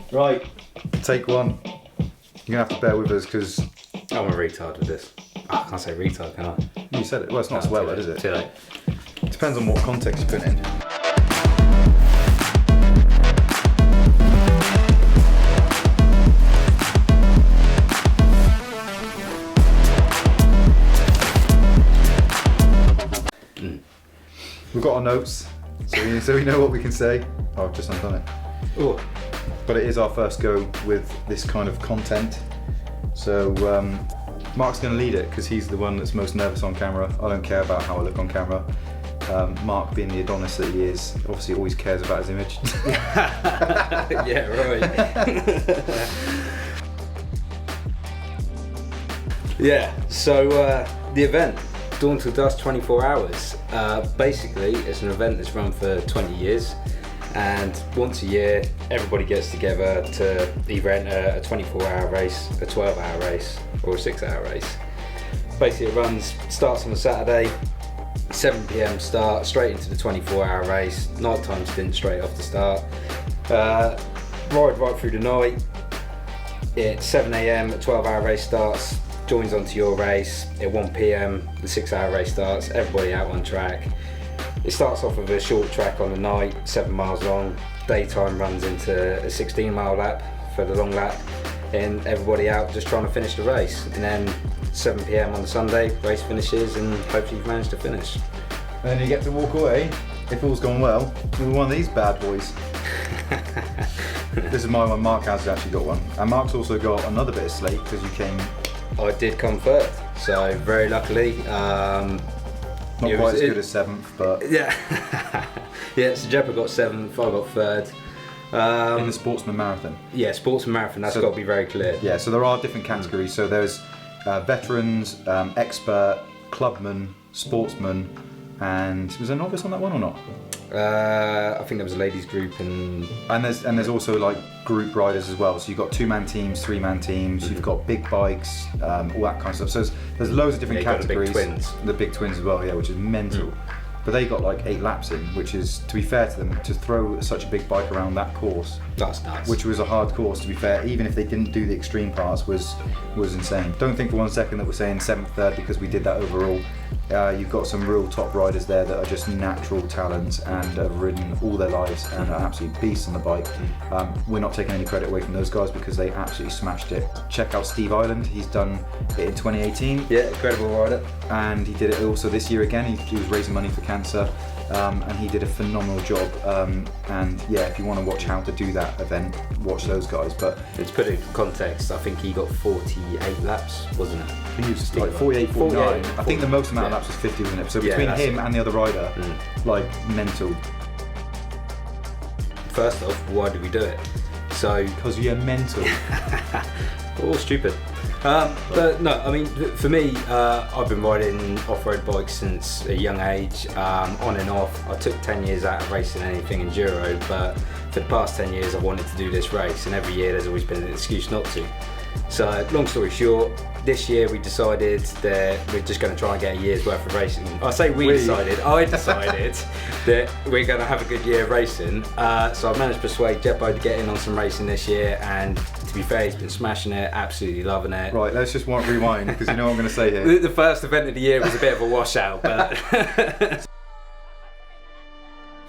Right, take one. You're gonna have to bear with us because I'm a retard with this. I can't say retard, can I? you said it. Well, it's not a swear word, is it? Too late. Depends on what context you put in. We've got our notes, so we know what we can say. Oh, I've just undone it. Oh, But it is our first go with this kind of content. So Mark's going to lead it because he's the one that's most nervous on camera. I don't care about how I look on camera. Mark, being the Adonis that he is, obviously always cares about his image. yeah, right. Yeah, so the event, Dawn To Dusk 24 hours. Basically, it's an event that's run for 20 years. And once a year, everybody gets together to either enter a 24-hour race, a 12-hour race, or a 6-hour race. Basically, it starts on a Saturday, 7 PM start, straight into the 24-hour race, nighttime stint straight off the start. Ride right through the night. At 7 AM, a 12-hour race starts, joins onto your race. At 1 PM, the 6-hour race starts, everybody out on track. It starts off with a short track on the night, 7 miles long. Daytime runs into a 16-mile lap for the long lap, and everybody out just trying to finish the race. And then 7 PM on the Sunday, race finishes, and hopefully you've managed to finish. And then you get to walk away, if all's gone well, with one of these bad boys. This is my one. Mark has actually got one, and Mark's also got another bit of slate because you came. I did come third, so very luckily. Not quite as good as 7th, but yeah, yeah. So Jepo got 7th, I got 3rd. in the sportsman marathon. Yeah, sportsman marathon. That's got to be very clear. Yeah, so there are different categories. So there's veterans, expert, clubman, sportsman, and was there a novice on that one or not? I think there was a ladies group and there's also like group riders as well. So you've got 2-man teams, 3-man teams. You've got big bikes, all that kind of stuff. So there's loads of different categories. The big twins as well, yeah, which is mental. But they got like 8 laps in, which is, to be fair to them, to throw such a big bike around that course. That's nuts. Which was a hard course, to be fair, even if they didn't do the extreme parts, was insane. Don't think for one second that we're saying 7th, 3rd because we did that overall. You've got some real top riders there that are just natural talents and have ridden all their lives and are absolute beasts on the bike. We're not taking any credit away from those guys because they absolutely smashed it. Check out Steve Island, he's done it in 2018. Yeah, incredible rider. And he did it also this year again. He was raising money for cancer, and he did a phenomenal job. And yeah, if you want to watch how to do that event, watch those guys. But to put it in context, I think he got 48 laps, wasn't it? I think he was like 48, 49. I think the most amount of laps was 50, wasn't it? So between him and the other rider, like mental. First off, why did we do it? So because you're mental. Or stupid. But no, I mean, for me, I've been riding off-road bikes since a young age, on and off. I took 10 years out of racing anything enduro, but for the past 10 years I've wanted to do this race, and every year there's always been an excuse not to. So long story short, this year we decided that we're just going to try and get a year's worth of racing. I say I decided that we're going to have a good year of racing. So I managed to persuade Jepo to get in on some racing this year, and to be fair, he's been smashing it, absolutely loving it. Right, let's just rewind because you know what I'm going to say here. The first event of the year was a bit of a washout, but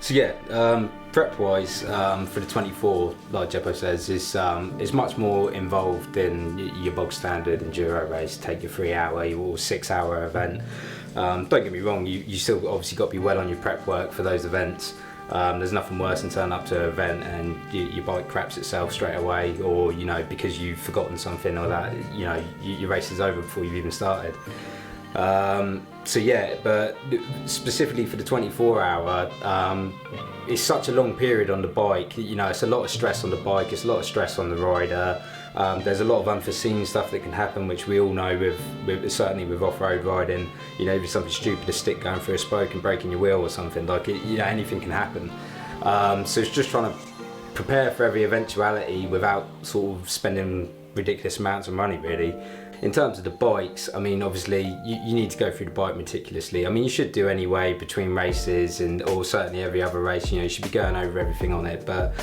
so yeah, prep-wise for the 24, like Jepo says, is much more involved than your bog standard enduro race. Take your 3-hour or 6-hour event. Don't get me wrong, you still obviously got to be well on your prep work for those events. There's nothing worse than turning up to an event and your bike craps itself straight away, or you know, because you've forgotten something or that, you know, your race is over before you've even started. So yeah, but specifically for the 24-hour, it's such a long period on the bike. You know, it's a lot of stress on the bike, it's a lot of stress on the rider. There's a lot of unforeseen stuff that can happen, which we all know with certainly with off-road riding. You know, if it's something stupid, a stick going through a spoke and breaking your wheel or something, like it, you know, anything can happen. So it's just trying to prepare for every eventuality without sort of spending ridiculous amounts of money, really. In terms of the bikes, I mean, obviously you need to go through the bike meticulously. I mean, you should do anyway between races or certainly every other race. You know, you should be going over everything on it, but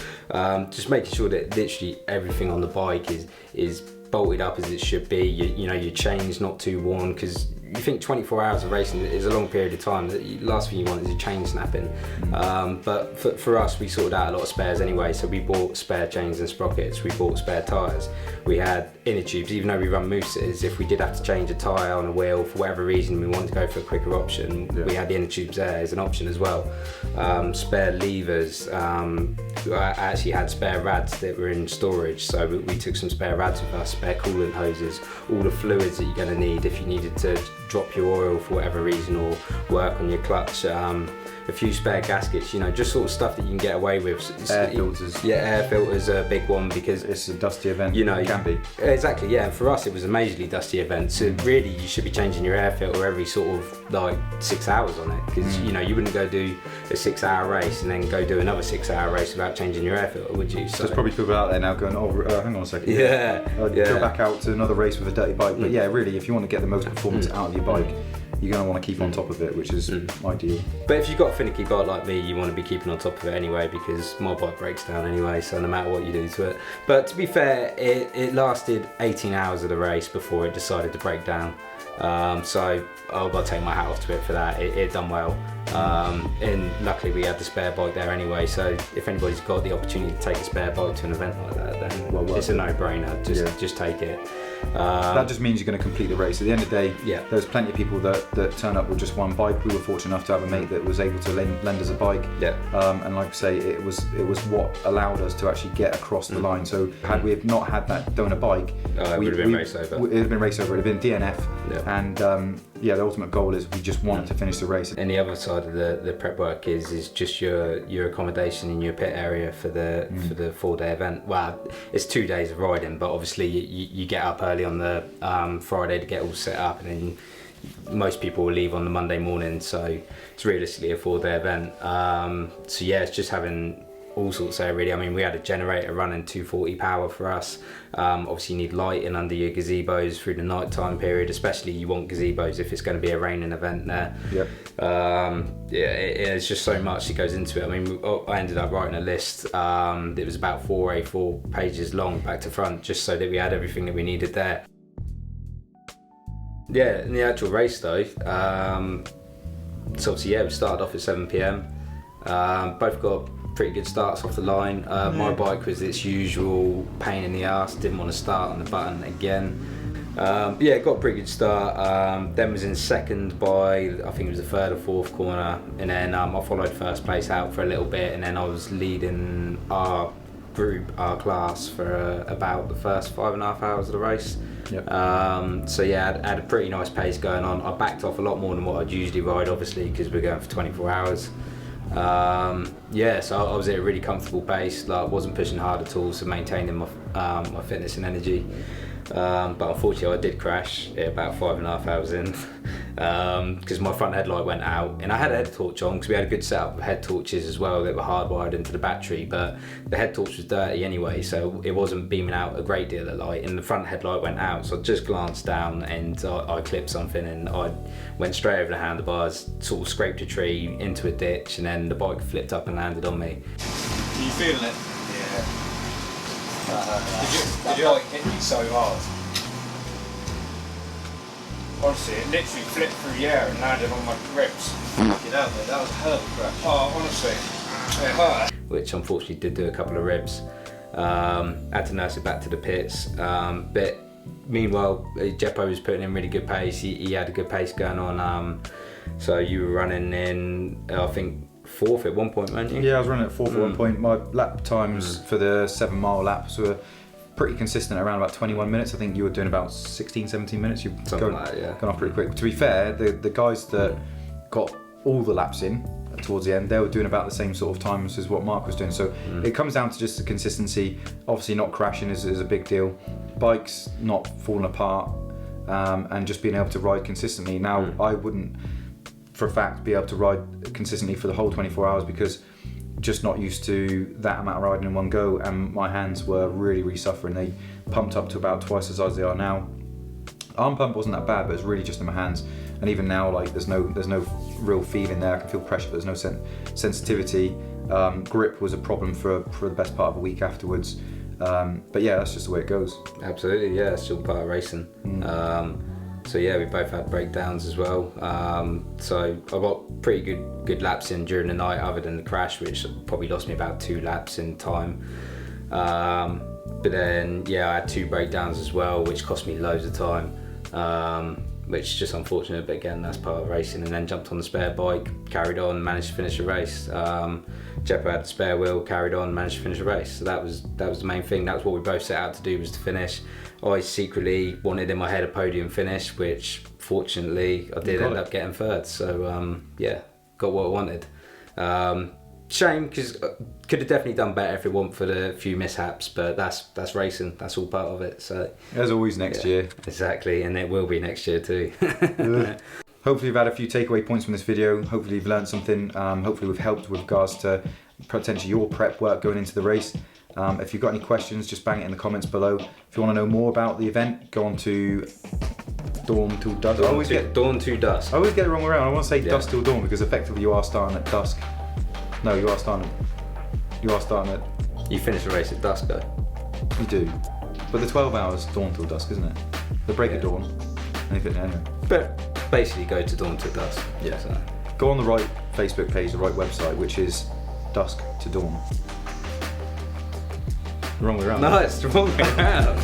just making sure that literally everything on the bike is bolted up as it should be. You know, your chain's not too worn, because you think 24 hours of racing is a long period of time. The last thing you want is your chain snapping. But for us, we sorted out a lot of spares anyway. So we bought spare chains and sprockets. We bought spare tyres. We had inner tubes. Even though we run mooses, if we did have to change a tyre on a wheel for whatever reason, we wanted to go for a quicker option, we had the inner tubes there as an option as well. Spare levers. I actually had spare rads that were in storage, so we took some spare rads with us, spare coolant hoses, all the fluids that you're going to need if you needed to drop your oil for whatever reason or work on your clutch. A few spare gaskets, you know, just sort of stuff that you can get away with. Air filters. Yeah, air filters are a big one because it's a dusty event. You know, it can be. Exactly, yeah. And for us, it was a majorly dusty event. So really, you should be changing your air filter every sort of like 6 hours on it, because you know you wouldn't go do a 6 hour race and then go do another 6 hour race without changing your air filter, would you? So there's probably people out there now going, oh, hang on a second. Go back out to another race with a dirty bike. But yeah, really, if you want to get the most performance out of your bike, you're going to want to keep on top of it, which is ideal. But if you've got a finicky bike like me, you want to be keeping on top of it anyway, because my bike breaks down anyway, so no matter what you do to it. But to be fair, it lasted 18 hours of the race before it decided to break down. So I've got to take my hat off to it for that. It done well. And luckily we had the spare bike there anyway, so if anybody's got the opportunity to take a spare bike to an event like that, then it's a no-brainer. Just take it. That just means you're going to complete the race. At the end of the day, there's plenty of people that turn up with just one bike. We were fortunate enough to have a mate that was able to lend us a bike. And like I say, it was what allowed us to actually get across the line. So had we have not had that donor bike, it would have been race over. It would have been race over. It would have been DNF. And the ultimate goal is we just wanted to finish the race. And the other side of the prep work is just your accommodation in your pit area for the 4-day event. Well, it's 2 days of riding, but obviously you get up early on the Friday to get all set up, and then most people will leave on the Monday morning, so it's realistically a 4-day event. So yeah, it's just having all sorts there really. I mean, we had a generator running 240 power for us. Obviously you need lighting under your gazebos through the night time period, especially you want gazebos if it's going to be a raining event there. It's just so much that goes into it. I mean, I ended up writing a list. It was about 4 A4 pages long back to front, just so that we had everything that we needed there. Yeah, in the actual race though, so obviously we started off at 7 PM. Both got pretty good starts off the line. My bike was its usual pain in the arse, didn't want to start on the button again. Got a pretty good start. Then was in second by, I think it was the third or fourth corner, and then I followed first place out for a little bit, and then I was leading our class for about the first 5.5 hours of the race. I had a pretty nice pace going on. I backed off a lot more than what I'd usually ride, obviously, because we're going for 24 hours. So I was at a really comfortable pace. Like, I wasn't pushing hard at all, so maintaining my fitness and energy. But unfortunately I did crash at about 5.5 hours in, because my front headlight went out, and I had a head torch on because we had a good setup of head torches as well that were hardwired into the battery, but the head torch was dirty anyway, so it wasn't beaming out a great deal of light, and the front headlight went out, so I just glanced down and I clipped something, and I went straight over the handlebars, sort of scraped a tree into a ditch, and then the bike flipped up and landed on me. Are you feeling it? Yeah. Did your bike hit you so hard? Honestly, it literally flipped through the air and landed on my ribs. Fucking hell, mate, that was a hell of a crash. Oh, honestly, it hurt. Which unfortunately did do a couple of ribs. Had to nurse it back to the pits. But meanwhile, Jepo was putting in really good pace. He had a good pace going on. So you were running in, I think, fourth at one point, weren't you? Yeah, I was running at fourth at one point. My lap times for the 7 mile laps were pretty consistent, around about 21 minutes. I think you were doing about 16, 17 minutes. You've gone off pretty quick. To be fair, the guys that got all the laps in towards the end, they were doing about the same sort of times as what Mark was doing. So it comes down to just the consistency. Obviously not crashing is a big deal. Bikes not falling apart, and just being able to ride consistently. Now, I wouldn't for a fact be able to ride consistently for the whole 24 hours because just not used to that amount of riding in one go, and my hands were really suffering. They pumped up to about twice the size they are now. Arm pump wasn't that bad, but it's really just in my hands. And even now, like there's no real feeling there. I can feel pressure, but there's no sensitivity. Grip was a problem for the best part of a week afterwards. But yeah, that's just the way it goes. Absolutely, yeah, it's all part of racing. So yeah, we both had breakdowns as well. So I got pretty good laps in during the night, other than the crash, which probably lost me about 2 laps in time. But then yeah, I had 2 breakdowns as well, which cost me loads of time, which is just unfortunate. But again, that's part of racing. And then jumped on the spare bike, carried on, managed to finish the race. Jepo had the spare wheel, carried on, managed to finish the race. So that was the main thing. That was what we both set out to do, was to finish. I secretly wanted in my head a podium finish, which fortunately I did end up getting 3rd. So yeah, got what I wanted. Shame, because could have definitely done better if it weren't for the few mishaps, but that's racing. That's all part of it. So as always, next year. Exactly, and it will be next year too. Hopefully you've had a few takeaway points from this video. Hopefully you've learned something. Hopefully we've helped with regards to potentially your prep work going into the race. If you've got any questions, just bang it in the comments below. If you want to know more about the event, go on to Dawn To Dusk. Dawn To Dusk. I always get it wrong around. I want to say dusk till dawn, because effectively you are starting at dusk. No, you are starting at... You finish the race at dusk though. You do. But the 12 hours dawn till dusk, isn't it? The break of dawn. Anyway. But basically go to Dawn To Dusk. Yeah. So. Go on the right Facebook page, the right website, which is Dusk to Dawn. The wrong way around. No, it's the wrong way around.